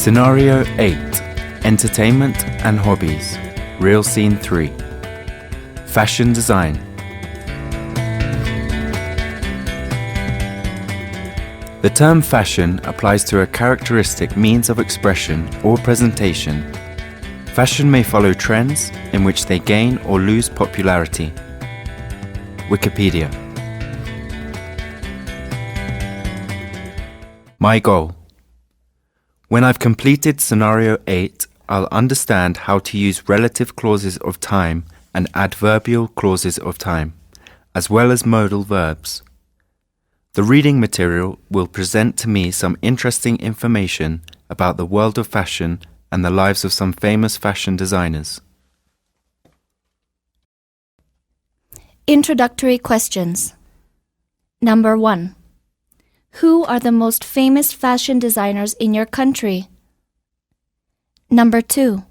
Scenario 8. Entertainment and Hobbies. Real Scene 3. Fashion Design. The term fashion applies to a characteristic means of expression or presentation. Fashion may follow trends in which they gain or lose popularity. Wikipedia. My goal. When I've completed Scenario 8, I'll understand how to use relative clauses of time and adverbial clauses of time, as well as modal verbs. The reading material will present to me some interesting information about the world of fashion and the lives of some famous fashion designers. Introductory questions. Number 1. Who are the most famous fashion designers in your country? Number 2.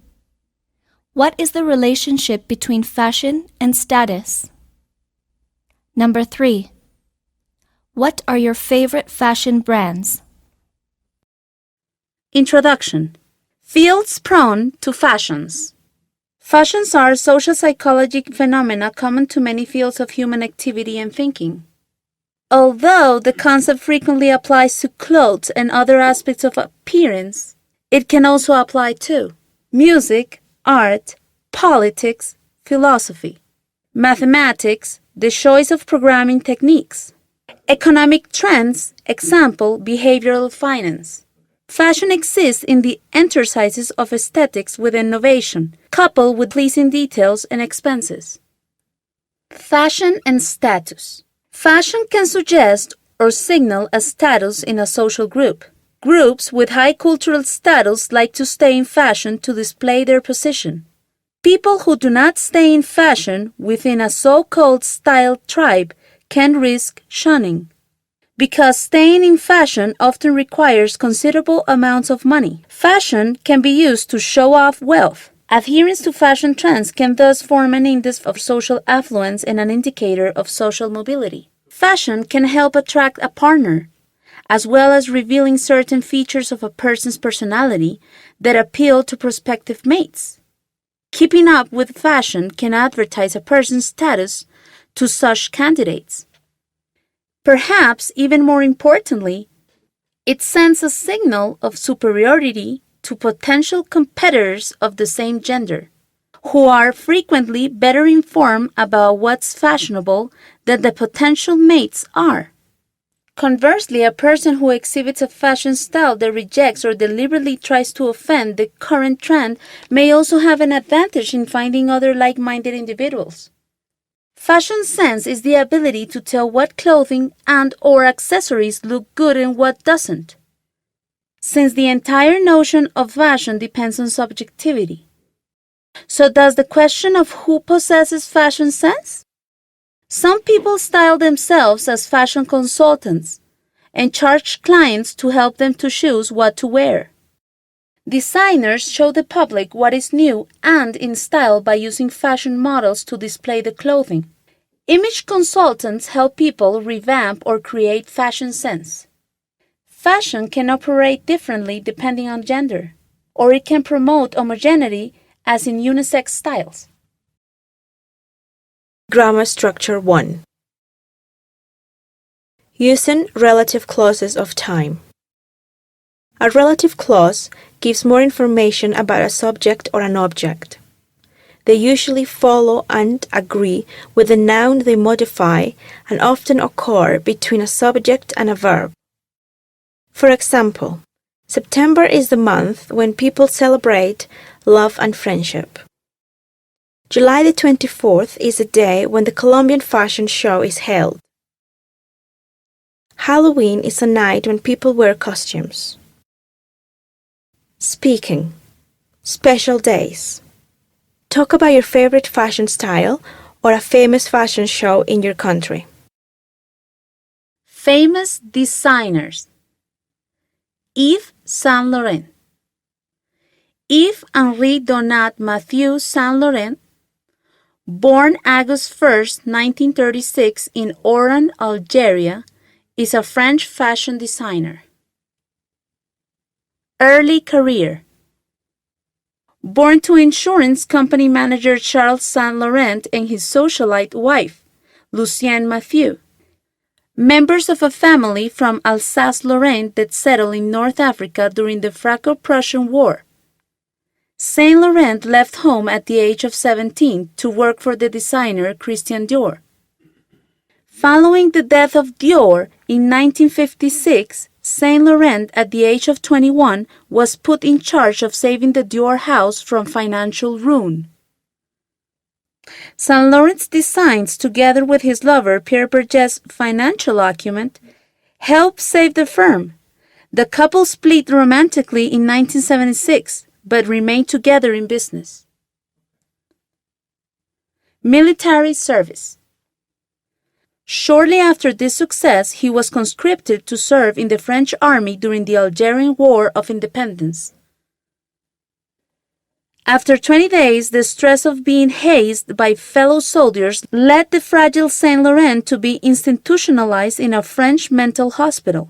What is the relationship between fashion and status? Number 3. What are your favorite fashion brands? Introduction. Fields prone to fashions. Fashions are social psychological phenomena common to many fields of human activity and thinking. Although the concept frequently applies to clothes and other aspects of appearance, it can also apply to music, art, politics, philosophy, mathematics, the choice of programming techniques, economic trends, example, behavioral finance. Fashion exists in the exercises of aesthetics with innovation, coupled with pleasing details and expenses. Fashion and status. Fashion can suggest or signal a status in a social group. Groups with high cultural status like to stay in fashion to display their position. People who do not stay in fashion within a so-called style tribe can risk shunning. Because staying in fashion often requires considerable amounts of money, fashion can be used to show off wealth. Adherence to fashion trends can thus form an index of social affluence and an indicator of social mobility. Fashion can help attract a partner, as well as revealing certain features of a person's personality that appeal to prospective mates. Keeping up with fashion can advertise a person's status to such candidates. Perhaps even more importantly, it sends a signal of superiority to potential competitors of the same gender, who are frequently better informed about what's fashionable than the potential mates are. Conversely, a person who exhibits a fashion style that rejects or deliberately tries to offend the current trend may also have an advantage in finding other like-minded individuals. Fashion sense is the ability to tell what clothing and/or accessories look good and what doesn't, since the entire notion of fashion depends on subjectivity. So does the question of who possesses fashion sense? Some people style themselves as fashion consultants and charge clients to help them to choose what to wear. Designers show the public what is new and in style by using fashion models to display the clothing. Image consultants help people revamp or create fashion sense. Fashion can operate differently depending on gender, or it can promote homogeneity as in unisex styles. Grammar Structure 1. Using relative clauses of time. A relative clause gives more information about a subject or an object. They usually follow and agree with the noun they modify and often occur between a subject and a verb. For example, September is the month when people celebrate love and friendship. July the 24th is the day when the Colombian fashion show is held. Halloween is a night when people wear costumes. Speaking. Special days. Talk about your favorite fashion style or a famous fashion show in your country. Famous designers. Yves Saint Laurent. Yves-Henri Donat Mathieu Saint Laurent, born August 1, 1936 in Oran, Algeria, is a French fashion designer. Early career. Born to insurance company manager Charles Saint Laurent and his socialite wife, Lucienne Mathieu. Members of a family from Alsace-Lorraine that settled in North Africa during the Franco-Prussian War. Saint Laurent left home at the age of 17 to work for the designer Christian Dior. Following the death of Dior in 1956, Saint Laurent, at the age of 21, was put in charge of saving the Dior house from financial ruin. Saint Laurent's designs, together with his lover Pierre Berget's financial acumen, helped save the firm. The couple split romantically in 1976, but remained together in business. Military service. Shortly after this success, he was conscripted to serve in the French army during the Algerian War of Independence. After 20 days, the stress of being hazed by fellow soldiers led the fragile Saint Laurent to be institutionalized in a French mental hospital,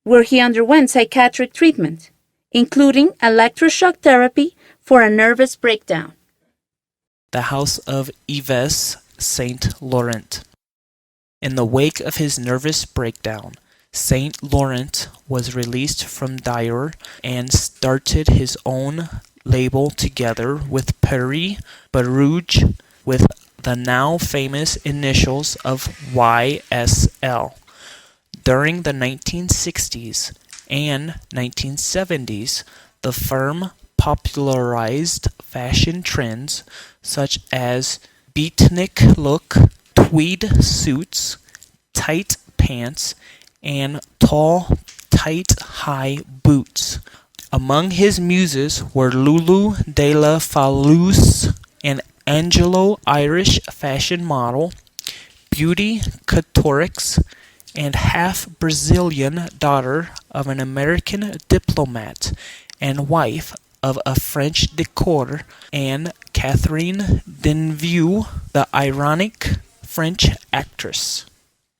where he underwent psychiatric treatment, including electroshock therapy for a nervous breakdown. The House of Yves Saint Laurent. In the wake of his nervous breakdown, Saint Laurent was released from Dior and started his own label together with Paris Barouge with the now famous initials of YSL. During the 1960s and 1970s, the firm popularized fashion trends such as beatnik look, tweed suits, tight pants, and tall, tight, high boots. Among his muses were Lulu de la Fallouse, an Anglo-Irish fashion model, beauty couturix, and half-Brazilian daughter of an American diplomat and wife of a French decor, and Catherine Deneuve, the ironic French actress.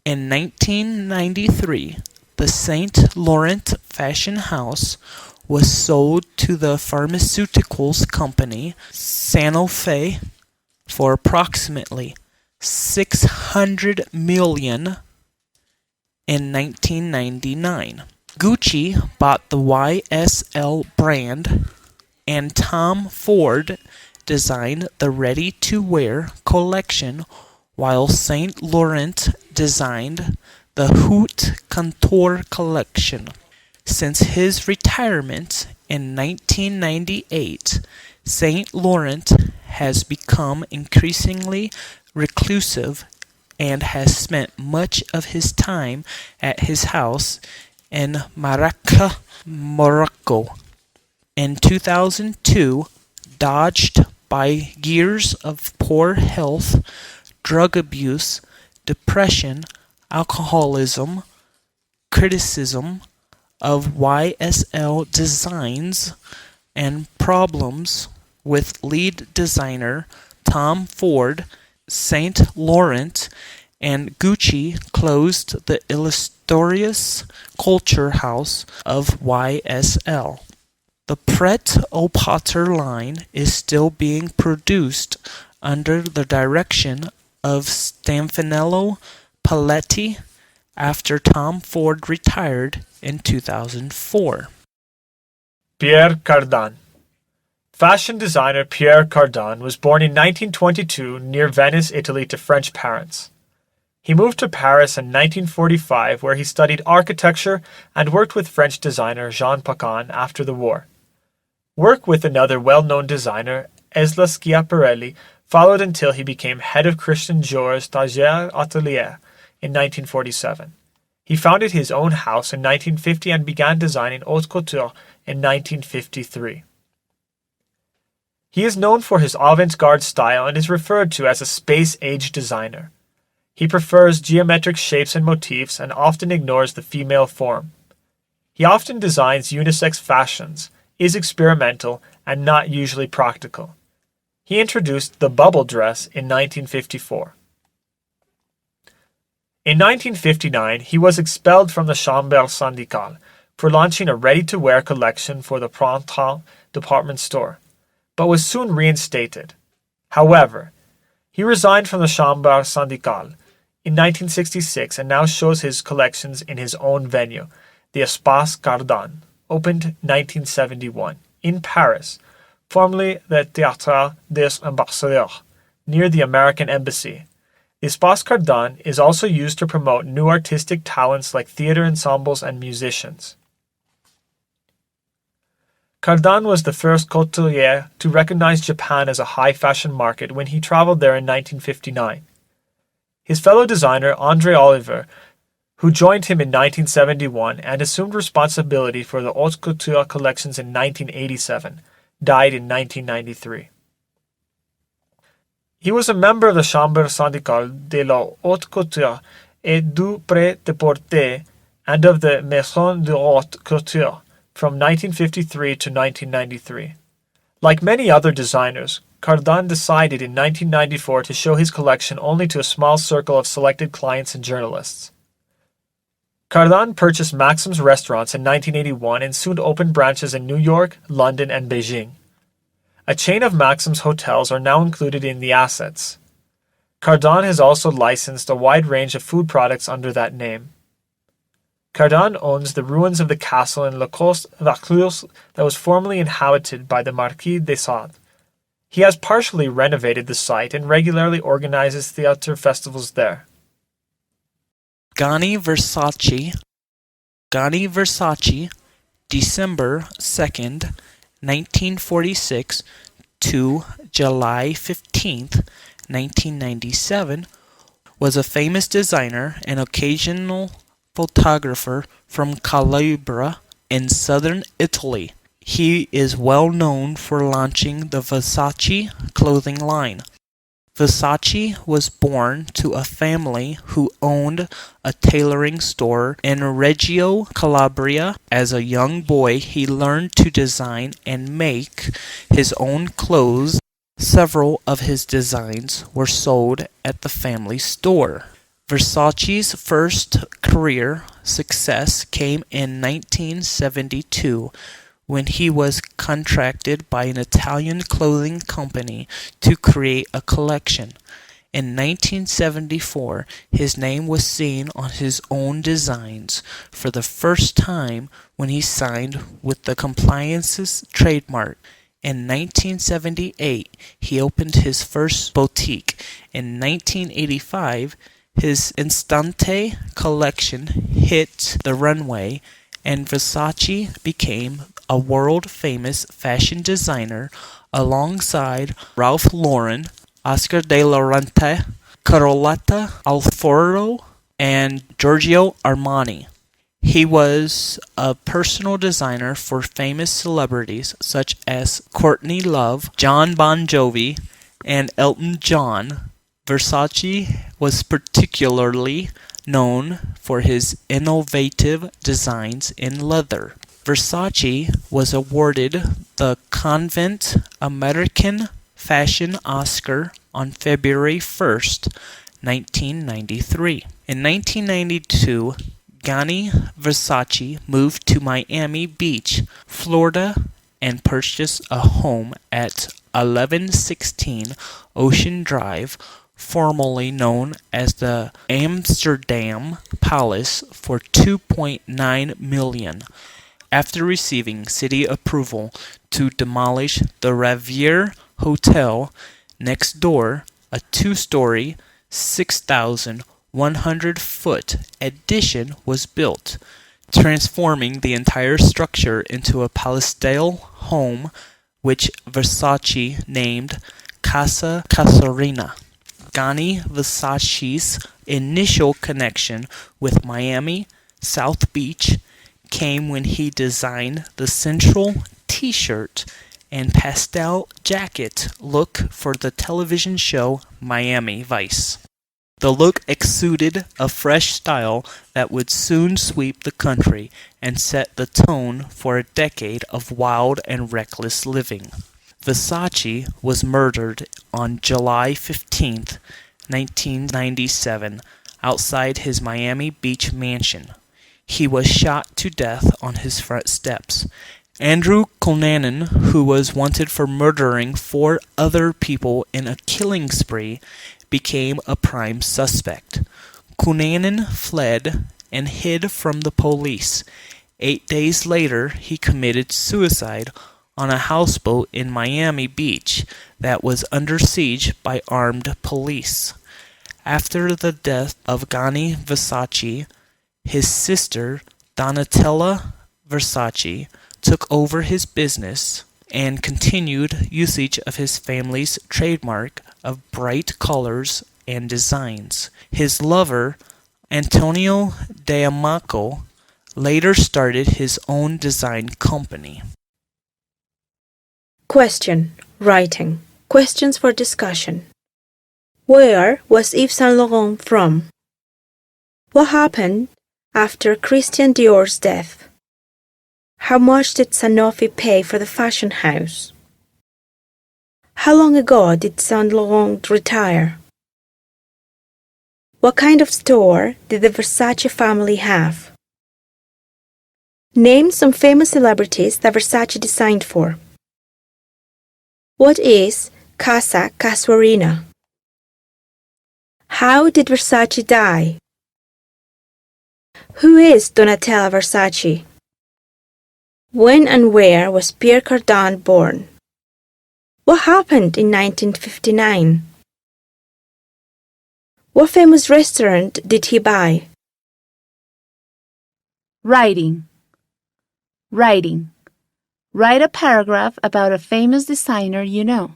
In 1993, the Saint Laurent fashion house was sold to the pharmaceuticals company Sanofi for approximately $600 million in 1999. Gucci bought the YSL brand, and Tom Ford designed the ready-to-wear collection, while Saint Laurent designed the Haute Couture collection. Since his retirement in 1998, Saint Laurent has become increasingly reclusive and has spent much of his time at his house in Marrakech, Morocco. In 2002, dogged by years of poor health, drug abuse, depression, alcoholism, criticism of YSL designs, and problems with lead designer Tom Ford, Saint Laurent and Gucci closed the illustrious culture house of YSL. The Pret-a-Porter line is still being produced under the direction of Stefano Paletti after Tom Ford retired in 2004. Pierre Cardin. Fashion designer Pierre Cardin was born in 1922 near Venice, Italy, to French parents. He moved to Paris in 1945, where he studied architecture and worked with French designer Jean Paquin after the war. Work with another well-known designer, Esla Schiaparelli, followed until he became head of Christian Dior's Stagiaire Atelier in 1947. He founded his own house in 1950 and began designing haute couture in 1953. He is known for his avant-garde style and is referred to as a space-age designer. He prefers geometric shapes and motifs and often ignores the female form. He often designs unisex fashions, is experimental, and not usually practical. He introduced the bubble dress in 1954. In 1959, he was expelled from the Chambre syndicale for launching a ready-to-wear collection for the Printemps department store, but was soon reinstated. However, he resigned from the Chambre syndicale in 1966 and now shows his collections in his own venue, the Espace Cardin, opened 1971, in Paris, formerly the Théâtre des Ambassadeurs, near the American Embassy. The Espace Cardin is also used to promote new artistic talents like theater ensembles and musicians. Cardin was the first couturier to recognize Japan as a high fashion market when he traveled there in 1959. His fellow designer, André Oliver, who joined him in 1971 and assumed responsibility for the haute couture collections in 1987, died in 1993. He was a member of the Chambre syndicale de la haute couture et du prêt-à-porter and of the Maison de haute couture from 1953 to 1993. Like many other designers, Cardin decided in 1994 to show his collection only to a small circle of selected clients and journalists. Cardin purchased Maxim's restaurants in 1981 and soon opened branches in New York, London, and Beijing. A chain of Maxim's hotels are now included in the assets. Cardin has also licensed a wide range of food products under that name. Cardin owns the ruins of the castle in La Côte Vaucluse that was formerly inhabited by the Marquis de Sade. He has partially renovated the site and regularly organizes theater festivals there. Gianni Versace, December 2nd, 1946 to July 15th, 1997, was a famous designer and occasional photographer from Calabria in southern Italy. He is well known for launching the Versace clothing line. Versace was born to a family who owned a tailoring store in Reggio Calabria. As a young boy, he learned to design and make his own clothes. Several of his designs were sold at the family store. Versace's first career success came in 1972 when he was contracted by an Italian clothing company to create a collection. In 1974, his name was seen on his own designs for the first time when he signed with the Compliance's trademark. In 1978, he opened his first boutique. In 1985, his Instante collection hit the runway, and Versace became a world-famous fashion designer alongside Ralph Lauren, Oscar de la Renta, Carlotta Alfaro, and Giorgio Armani. He was a personal designer for famous celebrities such as Courtney Love, John Bon Jovi, and Elton John. Versace was particularly known for his innovative designs in leather. Versace was awarded the Convent American Fashion Oscar on February 1st, 1993. In 1992, Gianni Versace moved to Miami Beach, Florida, and purchased a home at 1116 Ocean Drive, formerly known as the Amsterdam Palace, for $2.9 million. After receiving city approval to demolish the Riviera Hotel next door, a two-story, 6,100-foot addition was built, transforming the entire structure into a palatial home, which Versace named Casa Casarina. Gianni Versace's initial connection with Miami South Beach came when he designed the central t-shirt and pastel jacket look for the television show Miami Vice. The look exuded a fresh style that would soon sweep the country and set the tone for a decade of wild and reckless living. Versace was murdered on July 15, 1997, outside his Miami Beach mansion. he was shot to death on his front steps. Andrew Cunanan, who was wanted for murdering 4 other people in a killing spree, became a prime suspect. Cunanan fled and hid from the police. 8 days later, he committed suicide on a houseboat in Miami Beach that was under siege by armed police. After the death of Gianni Versace, his sister Donatella Versace took over his business and continued usage of his family's trademark of bright colors and designs. His lover, Antonio D'Amaco, later started his own design company. Question. Writing. Questions for discussion. Where was Yves Saint Laurent from? What happened after Christian Dior's death? How much did Sanofi pay for the fashion house? How long ago did Saint Laurent retire? What kind of store did the Versace family have? Name some famous celebrities that Versace designed for. What is Casa Casuarina? How did Versace die? Who is Donatella Versace? When and where was Pierre Cardin born? What happened in 1959? What famous restaurant did he buy? Writing. Writing. Write a paragraph about a famous designer you know.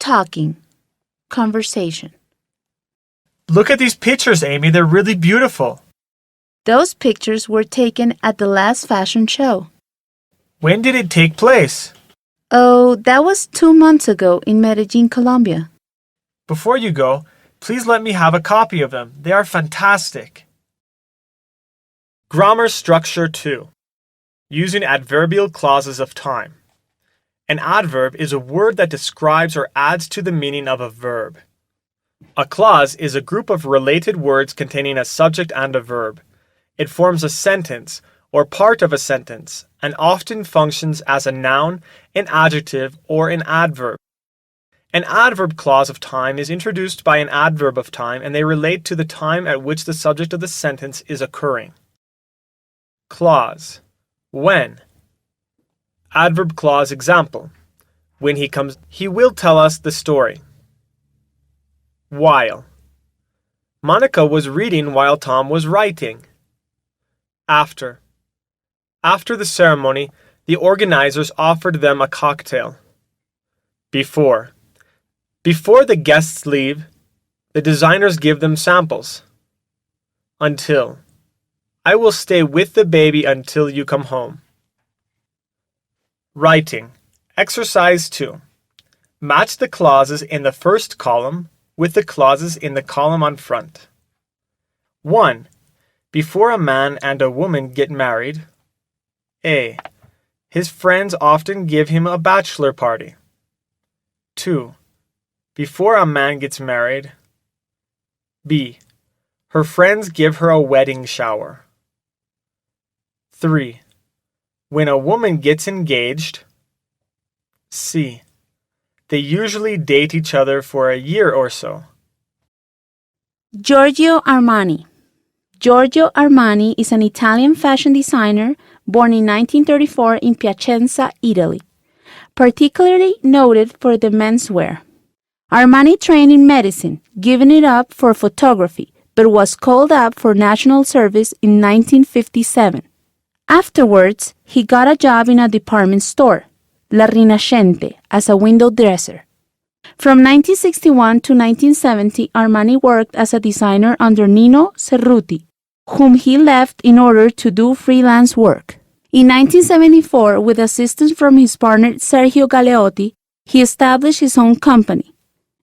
Talking. Conversation. Look at these pictures, Amy. They're really beautiful. Those pictures were taken at the last fashion show. When did it take place? Oh, that was 2 months ago in Medellin, Colombia. Before you go, please let me have a copy of them. They are fantastic. Grammar Structure 2. Using adverbial clauses of time. An adverb is a word that describes or adds to the meaning of a verb. A clause is a group of related words containing a subject and a verb. It forms a sentence or part of a sentence and often functions as a noun, an adjective, or an adverb. An adverb clause of time is introduced by an adverb of time, and they relate to the time at which the subject of the sentence is occurring. Clause. When. Adverb clause example. When he comes, he will tell us the story. While. Monica was reading while Tom was writing. After. After the ceremony, the organizers offered them a cocktail. Before. Before the guests leave, the designers give them samples. Until. I will stay with the baby until you come home. Writing. Exercise 2. Match the clauses in the first column with the clauses in the column on front. 1. Before a man and a woman get married, A. His friends often give him a bachelor party. 2. Before a man gets married, B. Her friends give her a wedding shower. 3. When a woman gets engaged, C. They usually date each other for a year or so. Giorgio Armani. Giorgio Armani is an Italian fashion designer born in 1934 in Piacenza, Italy, particularly noted for the menswear. Armani trained in medicine, giving it up for photography, but was called up for national service in 1957. Afterwards, he got a job in a department store, La Rinascente, as a window dresser. From 1961 to 1970, Armani worked as a designer under Nino Cerruti, whom he left in order to do freelance work. In 1974, with assistance from his partner Sergio Galeotti, he established his own company,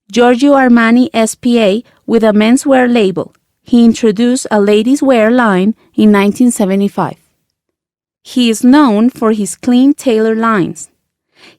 Giorgio Armani S.p.A., with a menswear label. He introduced a ladies' wear line in 1975. He is known for his clean tailor lines.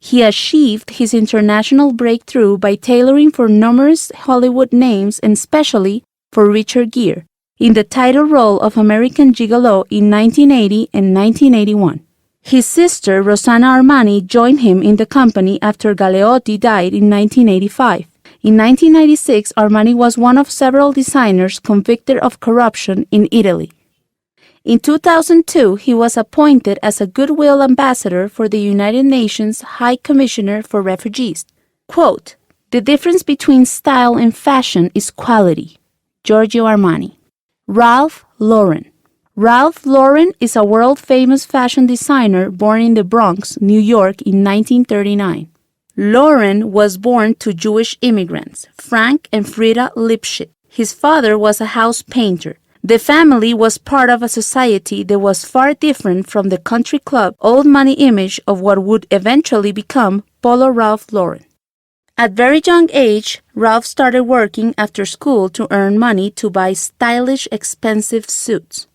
He achieved his international breakthrough by tailoring for numerous Hollywood names and especially for Richard Gere in the title role of American Gigolo in 1980 and 1981. His sister, Rosanna Armani, joined him in the company after Galeotti died in 1985. In 1996, Armani was one of several designers convicted of corruption in Italy. In 2002, he was appointed as a Goodwill Ambassador for the United Nations High Commissioner for Refugees. Quote, "The difference between style and fashion is quality." Giorgio Armani. Ralph Lauren. Ralph Lauren is a world-famous fashion designer born in the Bronx, New York in 1939. Lauren was born to Jewish immigrants, Frank and Frida Lipschitz. His father was a house painter. The family was part of a society that was far different from the country club, old money image of what would eventually become Polo Ralph Lauren. At very young age, Ralph started working after school to earn money to buy stylish, expensive suits.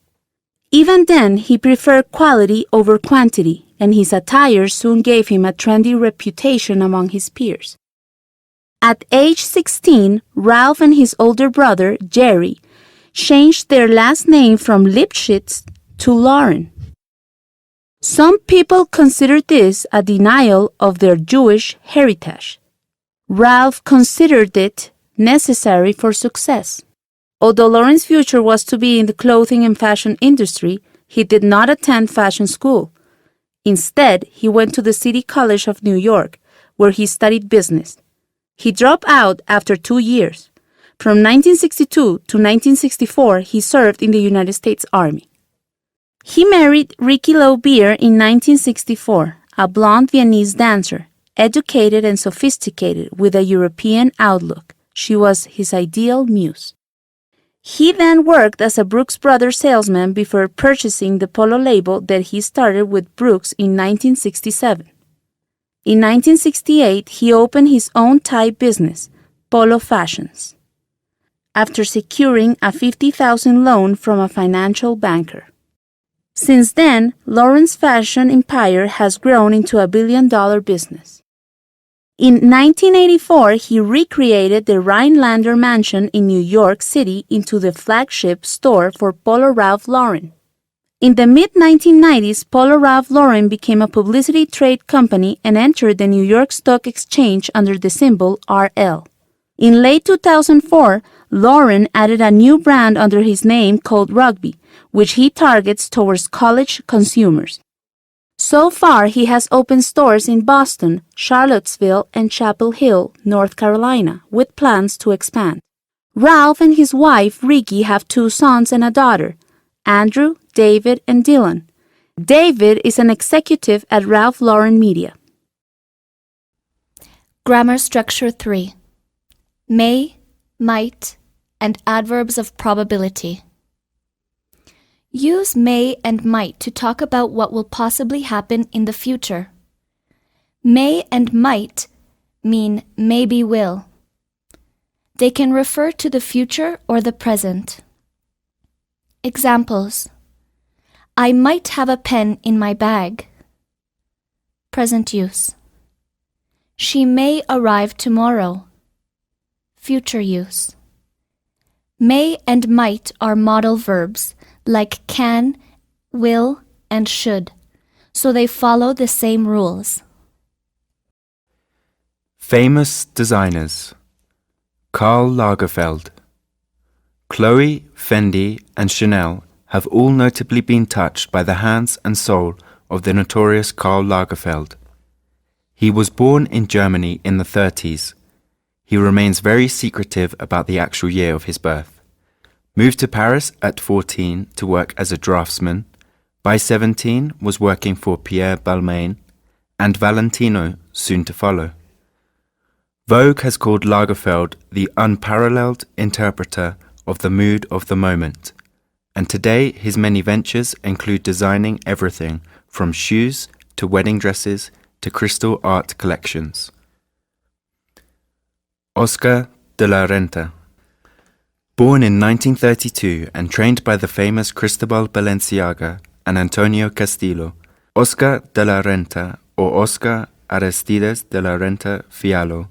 Even then, he preferred quality over quantity, and his attire soon gave him a trendy reputation among his peers. At age 16, Ralph and his older brother, Jerry, changed their last name from Lipschitz to Lauren. Some people consider this a denial of their Jewish heritage. Ralph considered it necessary for success. Although Lauren's future was to be in the clothing and fashion industry, he did not attend fashion school. Instead, he went to the City College of New York, where he studied business. He dropped out after 2 years. From 1962 to 1964, he served in the United States Army. He married Ricky Lo Beer in 1964, a blonde Viennese dancer, educated and sophisticated with a European outlook. She was his ideal muse. He then worked as a Brooks Brothers salesman before purchasing the polo label that he started with Brooks in 1967. In 1968, he opened his own tie business, Polo Fashions, after securing a $50,000 loan from a financial banker. Since then, Lauren's fashion empire has grown into a billion-dollar business. In 1984, he recreated the Rhinelander Mansion in New York City into the flagship store for Polo Ralph Lauren. In the mid-1990s, Polo Ralph Lauren became a publicity trade company and entered the New York Stock Exchange under the symbol RL. In late 2004, Lauren added a new brand under his name called Rugby, which he targets towards college consumers. So far, he has opened stores in Boston, Charlottesville, and Chapel Hill, North Carolina, with plans to expand. Ralph and his wife, Ricky, have 2 sons and a daughter, Andrew, David, and Dylan. David is an executive at Ralph Lauren Media. Grammar Structure 3. May, might, and adverbs of probability. Use may and might to talk about what will possibly happen in the future. May and might mean maybe will. They can refer to the future or the present. Examples: I might have a pen in my bag. Present use. She may arrive tomorrow. Future use. May and might are modal verbs like can, will, and should, so they follow the same rules. Famous designers: Karl Lagerfeld. Chloe, Fendi, and Chanel have all notably been touched by the hands and soul of the notorious Karl Lagerfeld. He was born in Germany in the 30s. He remains very secretive about the actual year of his birth. Moved to Paris at 14 to work as a draftsman. By 17 was working for Pierre Balmain and Valentino, soon to follow. Vogue has called Lagerfeld the unparalleled interpreter of the mood of the moment, and today his many ventures include designing everything from shoes to wedding dresses to crystal art collections. Oscar de la Renta. Born in 1932 and trained by the famous Cristobal Balenciaga and Antonio Castillo, Oscar de la Renta, or Oscar Aristides de la Renta Fiallo,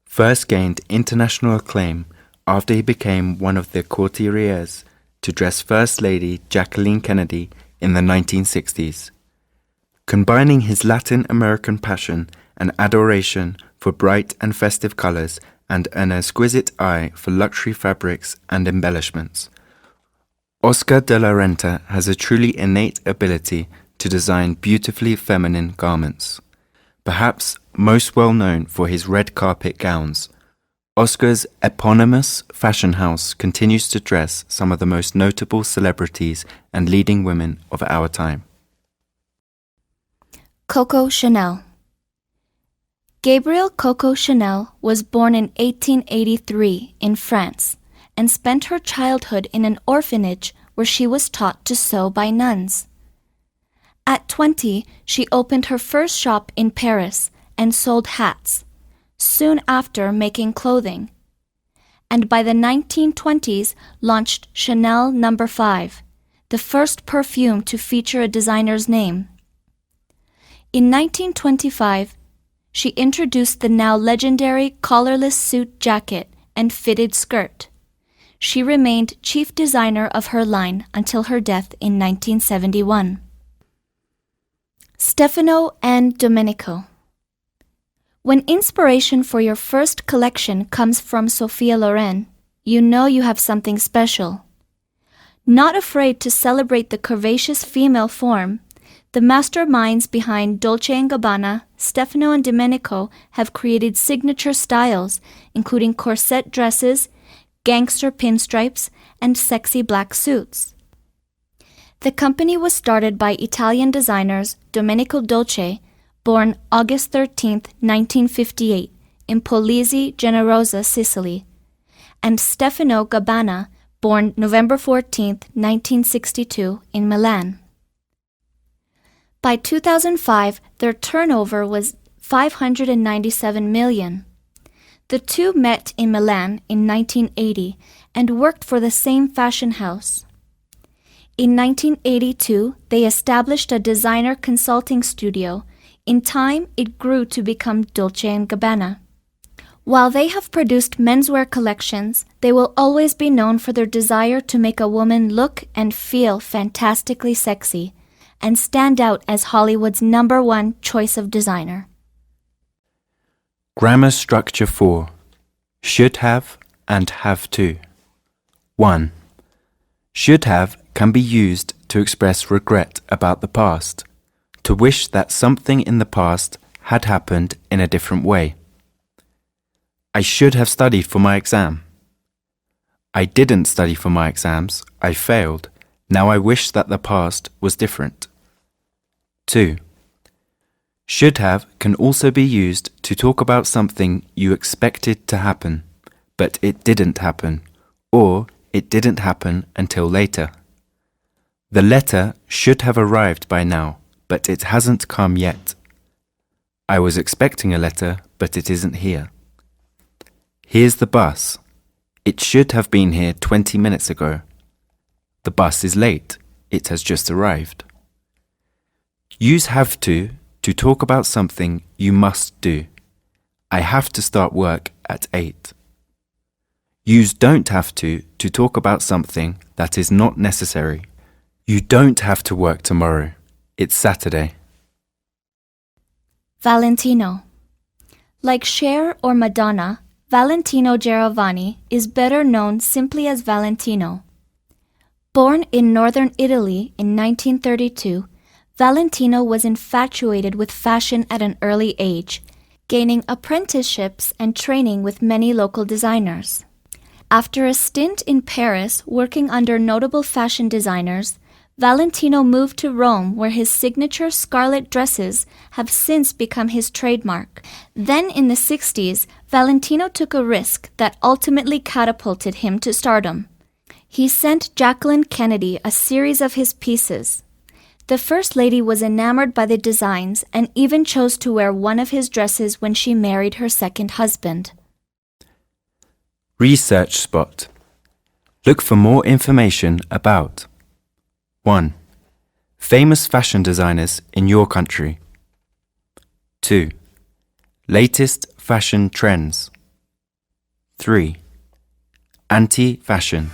first gained international acclaim after he became one of the courtiers to dress First Lady Jacqueline Kennedy in the 1960s. Combining his Latin American passion and adoration for bright and festive colors and an exquisite eye for luxury fabrics and embellishments, Oscar de la Renta has a truly innate ability to design beautifully feminine garments. Perhaps most well known for his red carpet gowns, Oscar's eponymous fashion house continues to dress some of the most notable celebrities and leading women of our time. Coco Chanel. Gabrielle Coco Chanel was born in 1883 in France and spent her childhood in an orphanage where she was taught to sew by nuns. At 20, she opened her first shop in Paris and sold hats, soon after making clothing, and by the 1920s launched Chanel No. 5, the first perfume to feature a designer's name. In 1925, she introduced the now legendary collarless suit jacket and fitted skirt. She remained chief designer of her line until her death in 1971. Stefano and Domenico. When inspiration for your first collection comes from Sophia Loren, you know you have something special. Not afraid to celebrate the curvaceous female form, the masterminds behind Dolce & Gabbana, Stefano and Domenico have created signature styles, including corset dresses, gangster pinstripes, and sexy black suits. The company was started by Italian designers Domenico Dolce, born August 13, 1958, in Polisi Generosa, Sicily, and Stefano Gabbana, born November 14, 1962, in Milan. By 2005, their turnover was $597 million. The two met in Milan in 1980 and worked for the same fashion house. In 1982, they established a designer consulting studio. In time, it grew to become Dolce & Gabbana. While they have produced menswear collections, they will always be known for their desire to make a woman look and feel fantastically sexy and stand out as Hollywood's #1 choice of designer. Grammar structure 4. Should have and have to. 1. Should have can be used to express regret about the past, to wish that something in the past had happened in a different way. I should have studied for my exam. I didn't study for my exams, I failed. Now I wish that the past was different. 2. Should have can also be used to talk about something you expected to happen, but it didn't happen, or it didn't happen until later. The letter should have arrived by now, but it hasn't come yet. I was expecting a letter, but it isn't here. Here's the bus. It should have been here 20 minutes ago. The bus is late. It has just arrived. Use have to talk about something you must do. I have to start work at 8. Use don't have to talk about something that is not necessary. You don't have to work tomorrow. It's Saturday. Valentino. Like Cher or Madonna, Valentino Giovanni is better known simply as Valentino. Born in northern Italy in 1932, Valentino was infatuated with fashion at an early age, gaining apprenticeships and training with many local designers. After a stint in Paris working under notable fashion designers, Valentino moved to Rome, where his signature scarlet dresses have since become his trademark. Then in the 60s, Valentino took a risk that ultimately catapulted him to stardom. He sent Jacqueline Kennedy a series of his pieces. The First Lady was enamored by the designs and even chose to wear one of his dresses when she married her second husband. Research spot. Look for more information about 1. Famous fashion designers in your country. 2. Latest fashion trends. 3. Anti-fashion.